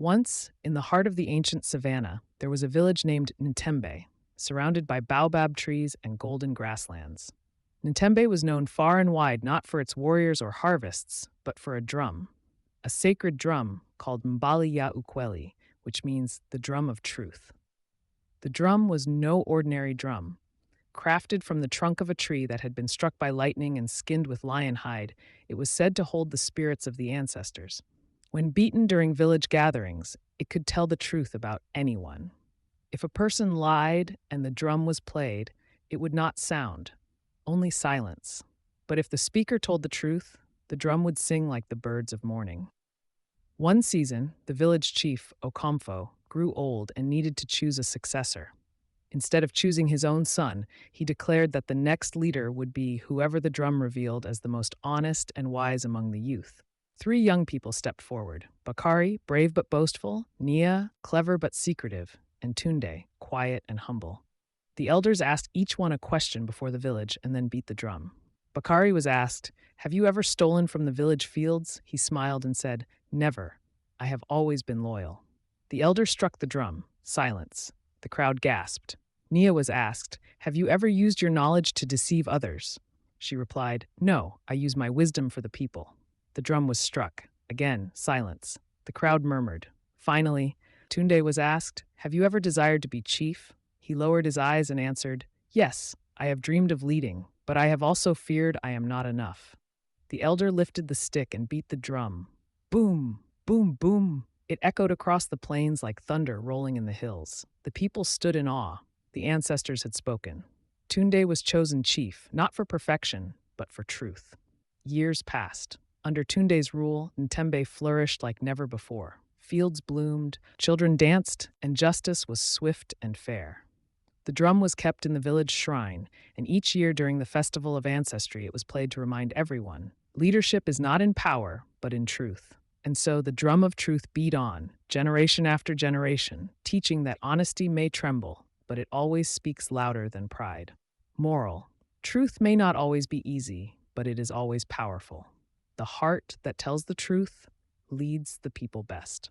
Once, in the heart of the ancient savannah, there was a village named Ntembe, surrounded by baobab trees and golden grasslands. Ntembe was known far and wide not for its warriors or harvests, but for a sacred drum called Mbali ya Ukweli, which means the drum of truth. The drum was no ordinary drum. Crafted from the trunk of a tree that had been struck by lightning and skinned with lion hide, it was said to hold the spirits of the ancestors. When beaten during village gatherings, it could tell the truth about anyone. If a person lied and the drum was played, it would not sound, only silence. But if the speaker told the truth, the drum would sing like the birds of morning. One season, the village chief, Okomfo, grew old and needed to choose a successor. Instead of choosing his own son, he declared that the next leader would be whoever the drum revealed as the most honest and wise among the youth. Three young people stepped forward: Bakari, brave but boastful; Nia, clever but secretive; and Tunde, quiet and humble. The elders asked each one a question before the village and then beat the drum. Bakari was asked, "Have you ever stolen from the village fields?" He smiled and said, "Never. I have always been loyal." The elder struck the drum. Silence. The crowd gasped. Nia was asked, "Have you ever used your knowledge to deceive others?" She replied, "No, I use my wisdom for the people." The drum was struck. Again, silence. The crowd murmured. Finally, Tunde was asked, "Have you ever desired to be chief?" He lowered his eyes and answered, "Yes, I have dreamed of leading, but I have also feared I am not enough." The elder lifted the stick and beat the drum. Boom, boom, boom. It echoed across the plains like thunder rolling in the hills. The people stood in awe. The ancestors had spoken. Tunde was chosen chief, not for perfection, but for truth. Years passed. Under Tunde's rule, Ntembe flourished like never before. Fields bloomed, children danced, and justice was swift and fair. The drum was kept in the village shrine, and each year during the Festival of Ancestry it was played to remind everyone, leadership is not in power, but in truth. And so the drum of truth beat on, generation after generation, teaching that honesty may tremble, but it always speaks louder than pride. Moral: truth may not always be easy, but it is always powerful. The heart that tells the truth leads the people best.